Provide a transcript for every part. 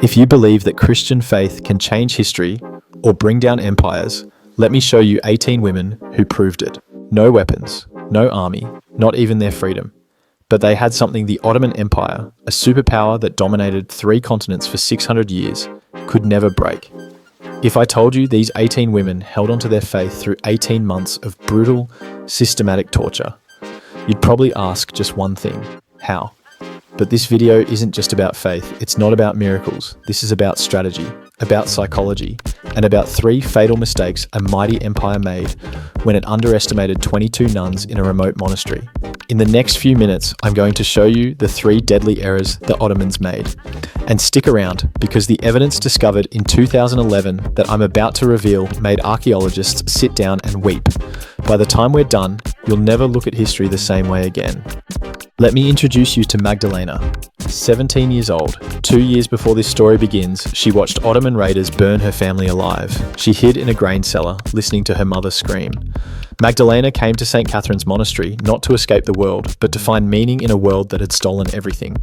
If you believe that Christian faith can change history or bring down empires, let me show you 18 women who proved it. No weapons, no army, not even their freedom. But they had something the Ottoman Empire, a superpower that dominated 3 continents for 600 years, could never break. If I told you these 18 women held onto their faith through 18 months of brutal, systematic torture, you'd probably ask just one thing: how? But this video isn't just about faith, it's not about miracles. This is about strategy, about psychology, and about 3 fatal mistakes a mighty empire made when it underestimated 22 nuns in a remote monastery. In the next few minutes, I'm going to show you the 3 deadly errors the Ottomans made. And stick around, because the evidence discovered in 2011 that I'm about to reveal made archaeologists sit down and weep. By the time we're done, you'll never look at history the same way again. Let me introduce you to Magdalena. 17 years old, 2 years before this story begins, she watched Ottoman raiders burn her family alive. She hid in a grain cellar, listening to her mother scream. Magdalena came to St. Catherine's Monastery not to escape the world, but to find meaning in a world that had stolen everything.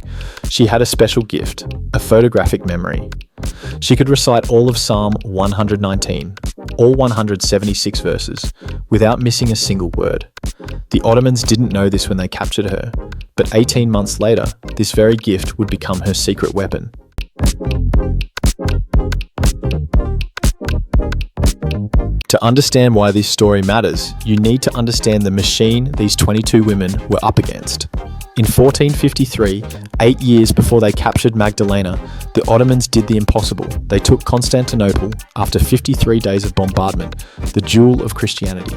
She had a special gift, a photographic memory. She could recite all of Psalm 119, all 176 verses, without missing a single word. The Ottomans didn't know this when they captured her, but 18 months later, this very gift would become her secret weapon. To understand why this story matters, you need to understand the machine these 22 women were up against. In 1453, 8 years before they captured Magdalena, the Ottomans did the impossible. They took Constantinople after 53 days of bombardment, the jewel of Christianity.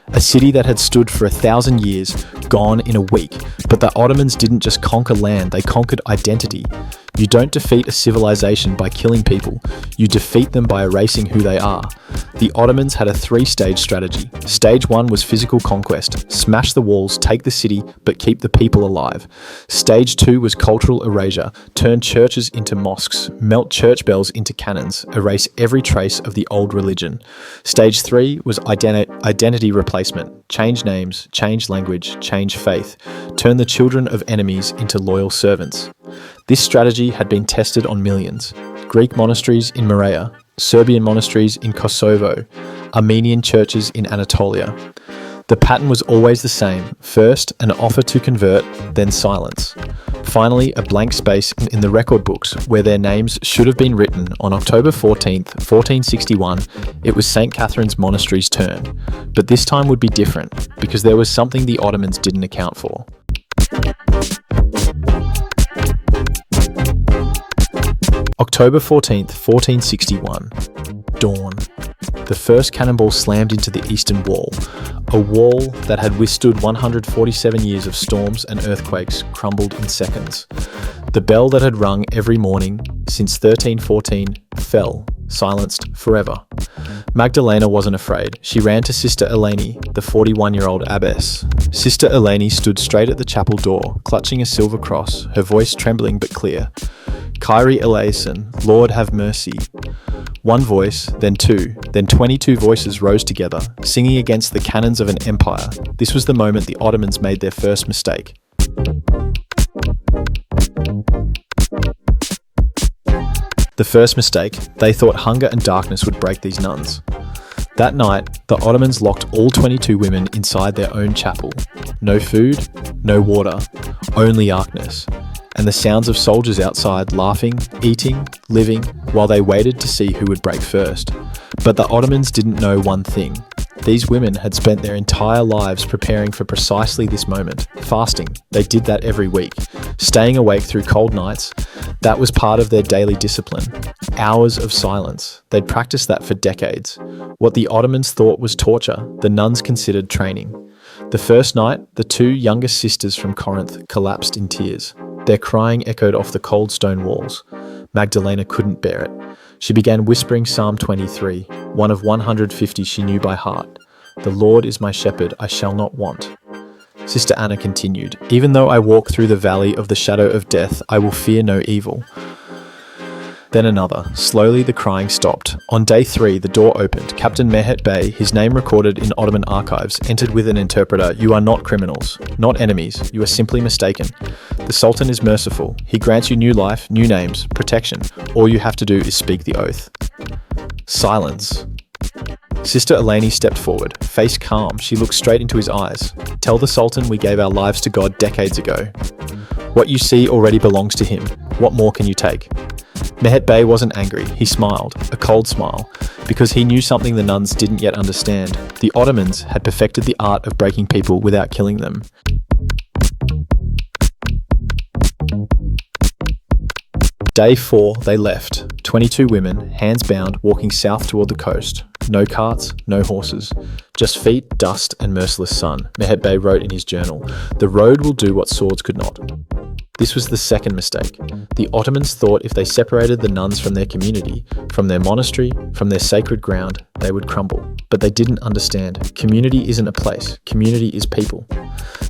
A city that had stood for 1,000 years, gone in a week. But the Ottomans didn't just conquer land, they conquered identity. You don't defeat a civilization by killing people, you defeat them by erasing who they are. The Ottomans had a 3-stage strategy. Stage 1 was physical conquest, smash the walls, take the city, but keep the people alive. Stage 2 was cultural erasure, turn churches into mosques, melt church bells into cannons, erase every trace of the old religion. Stage 3 was identity replacement, change names, change language, change faith, turn the children of enemies into loyal servants. This strategy had been tested on millions. Greek monasteries in Morea, Serbian monasteries in Kosovo, Armenian churches in Anatolia. The pattern was always the same. First, an offer to convert, then silence. Finally, a blank space in the record books where their names should have been written. On October 14th, 1461, it was St. Catherine's Monastery's turn. But this time would be different, because there was something the Ottomans didn't account for. October 14th, 1461. Dawn. The first cannonball slammed into the eastern wall. A wall that had withstood 147 years of storms and earthquakes crumbled in seconds. The bell that had rung every morning since 1314 fell, silenced forever. Magdalena wasn't afraid. She ran to Sister Eleni, the 41-year-old abbess. Sister Eleni stood straight at the chapel door, clutching a silver cross, her voice trembling but clear. Kyrie eleison, Lord have mercy. One voice, then 2, then 22 voices rose together, singing against the cannons of an empire. This was the moment the Ottomans made their first mistake. The first mistake, they thought hunger and darkness would break these nuns. That night, the Ottomans locked all 22 women inside their own chapel. No food, no water, only darkness. And the sounds of soldiers outside laughing, eating, living, while they waited to see who would break first. But the Ottomans didn't know one thing. These women had spent their entire lives preparing for precisely this moment. Fasting. They did that every week. Staying awake through cold nights. That was part of their daily discipline. Hours of silence. They'd practiced that for decades. What the Ottomans thought was torture, the nuns considered training. The first night, the 2 youngest sisters from Corinth collapsed in tears. Their crying echoed off the cold stone walls. Magdalena couldn't bear it. She began whispering Psalm 23, one of 150 she knew by heart. The Lord is my shepherd, I shall not want. Sister Anna continued, even though I walk through the valley of the shadow of death, I will fear no evil. Then another. Slowly the crying stopped. On day 3, the door opened. Captain Mehmet Bey, his name recorded in Ottoman archives, entered with an interpreter. "You are not criminals, not enemies. You are simply mistaken. The Sultan is merciful. He grants you new life, new names, protection. All you have to do is speak the oath." Silence. Sister Eleni stepped forward, face calm. She looked straight into his eyes. "Tell the Sultan we gave our lives to God decades ago. What you see already belongs to him. What more can you take?" Mehmet Bey wasn't angry. He smiled, a cold smile, because he knew something the nuns didn't yet understand. The Ottomans had perfected the art of breaking people without killing them. Day 4, they left. 22 women, hands bound, walking south toward the coast. No carts, no horses. Just feet, dust, and merciless sun. Mehmet Bey wrote in his journal, "The road will do what swords could not." This was the second mistake. The Ottomans thought if they separated the nuns from their community, from their monastery, from their sacred ground, they would crumble. But they didn't understand. Community isn't a place. Community is people.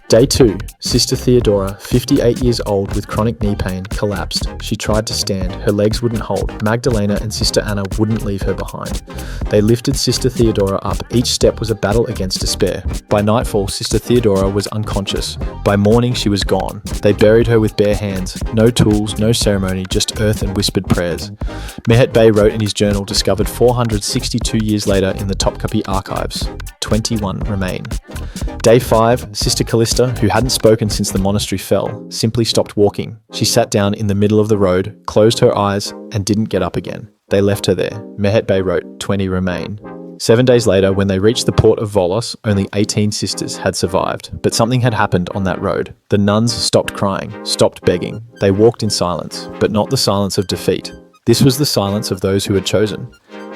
Day 2, Sister Theodora, 58 years old with chronic knee pain, collapsed. She tried to stand. Her legs wouldn't hold. Magdalena and Sister Anna wouldn't leave her behind. They lifted Sister Theodora up. Each step was a battle against despair. By nightfall, Sister Theodora was unconscious. By morning, she was gone. They buried her with bare hands. No tools, no ceremony, just earth and whispered prayers. Mehmet Bey wrote in his journal, discovered 462 years later in the Topkapi archives. 21 remain. Day 5, Sister Callista, who hadn't spoken since the monastery fell, simply stopped walking. She sat down in the middle of the road, closed her eyes, and didn't get up again. They left her there. Mehmet Bey wrote, 20 remain. 7 days later, when they reached the port of Volos, only 18 sisters had survived. But something had happened on that road. The nuns stopped crying, stopped begging. They walked in silence, but not the silence of defeat. This was the silence of those who had chosen.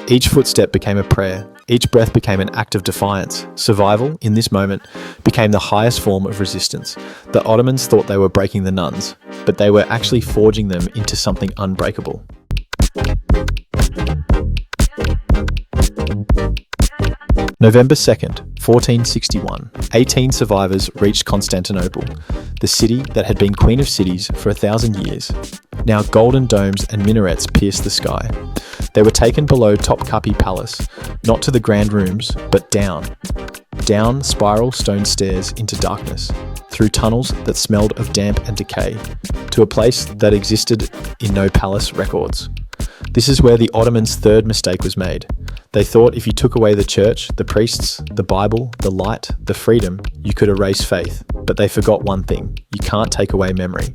Each footstep became a prayer. Each breath became an act of defiance. Survival, in this moment, became the highest form of resistance. The Ottomans thought they were breaking the nuns, but they were actually forging them into something unbreakable. November 2nd, 1461. 18 survivors reached Constantinople, the city that had been queen of cities for 1,000 years. Now golden domes and minarets pierced the sky. They were taken below Topkapi Palace, not to the grand rooms, but down. Down spiral stone stairs into darkness, through tunnels that smelled of damp and decay, to a place that existed in no palace records. This is where the Ottomans' third mistake was made. They thought if you took away the church, the priests, the Bible, the light, the freedom, you could erase faith. But they forgot one thing: you can't take away memory.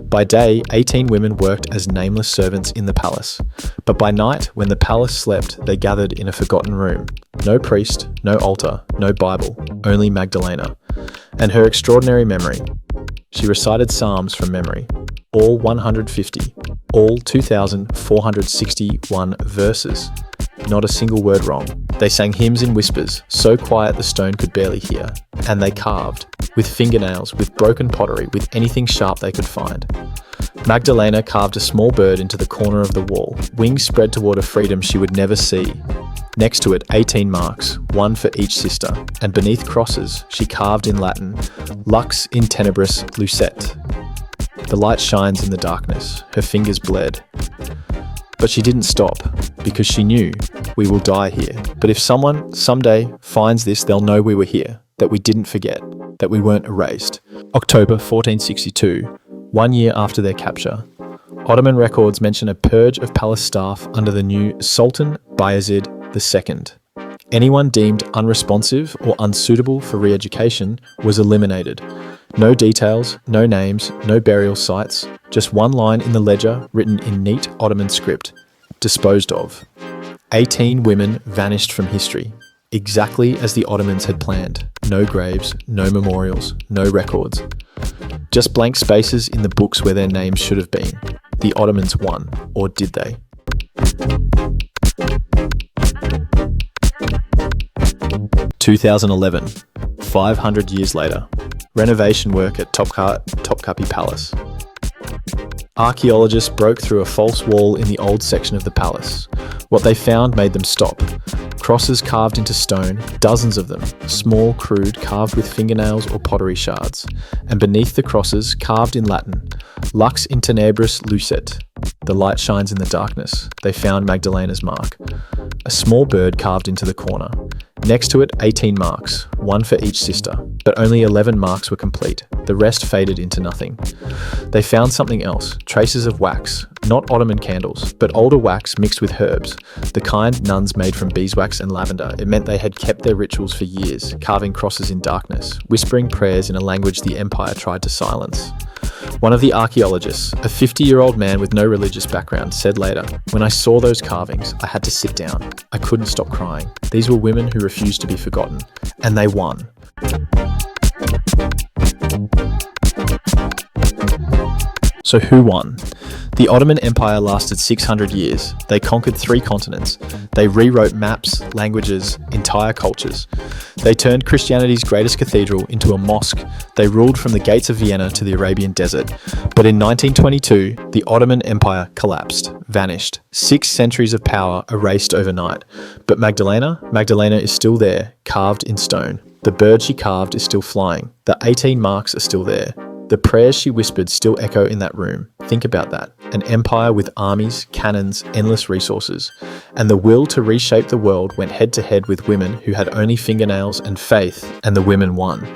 By day, 18 women worked as nameless servants in the palace. But by night, when the palace slept, they gathered in a forgotten room. No priest, no altar, no Bible, only Magdalena. And her extraordinary memory. She recited psalms from memory. All 150. All 2,461 verses. Not a single word wrong. They sang hymns in whispers, so quiet the stone could barely hear. And they carved, with fingernails, with broken pottery, with anything sharp they could find. Magdalena carved a small bird into the corner of the wall, wings spread toward a freedom she would never see. Next to it, 18 marks, one for each sister, and beneath crosses, she carved in Latin, Lux in tenebris lucet. The light shines in the darkness. Her fingers bled. But she didn't stop, because she knew, we will die here. But if someone, someday, finds this, they'll know we were here, that we didn't forget, that we weren't erased. October 1462, 1 year after their capture. Ottoman records mention a purge of palace staff under the new Sultan Bayezid II. Anyone deemed unresponsive or unsuitable for re-education was eliminated. No details, no names, no burial sites, just one line in the ledger written in neat Ottoman script. Disposed of. 18 women vanished from history, exactly as the Ottomans had planned. No graves, no memorials, no records. Just blank spaces in the books where their names should have been. The Ottomans won, or did they? (2011), 500 years later. Renovation work at Topkapi Palace. Archaeologists broke through a false wall in the old section of the palace. What they found made them stop. Crosses carved into stone, dozens of them, small, crude, carved with fingernails or pottery shards. And beneath the crosses, carved in Latin, Lux in tenebris lucet, The light shines in the darkness. They found Magdalena's mark. A small bird carved into the corner. Next to it, 18 marks, one for each sister, but only 11 marks were complete. The rest faded into nothing. They found something else, traces of wax, not Ottoman candles, but older wax mixed with herbs, the kind nuns made from beeswax and lavender. It meant they had kept their rituals for years, carving crosses in darkness, whispering prayers in a language the empire tried to silence. One of the archaeologists, a 50-year-old man with no religious background, said later, "When I saw those carvings, I had to sit down. I couldn't stop crying. These were women who refused to be forgotten. And they won." So who won? The Ottoman Empire lasted 600 years. They conquered 3 continents. They rewrote maps, languages, entire cultures. They turned Christianity's greatest cathedral into a mosque. They ruled from the gates of Vienna to the Arabian desert. But in 1922, the Ottoman Empire collapsed, vanished. 6 centuries of power erased overnight. But Magdalena is still there, carved in stone. The bird she carved is still flying. The 18 marks are still there. The prayers she whispered still echo in that room. Think about that. An empire with armies, cannons, endless resources. And the will to reshape the world went head to head with women who had only fingernails and faith, and the women won.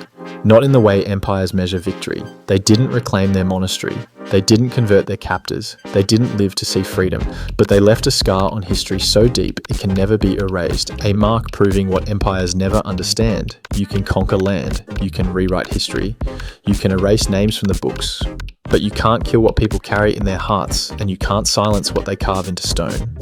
Not in the way empires measure victory. They didn't reclaim their monastery. They didn't convert their captors. They didn't live to see freedom. But they left a scar on history so deep it can never be erased. A mark proving what empires never understand. You can conquer land. You can rewrite history. You can erase names from the books. But you can't kill what people carry in their hearts, and you can't silence what they carve into stone.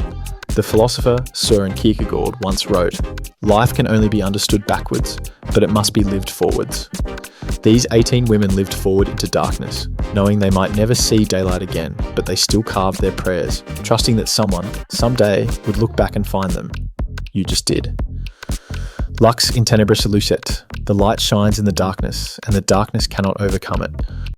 The philosopher Søren Kierkegaard once wrote, "Life can only be understood backwards, but it must be lived forwards." These 18 women lived forward into darkness, knowing they might never see daylight again, but they still carved their prayers, trusting that someone, someday, would look back and find them. You just did. Lux in tenebris lucet. The light shines in the darkness, and the darkness cannot overcome it.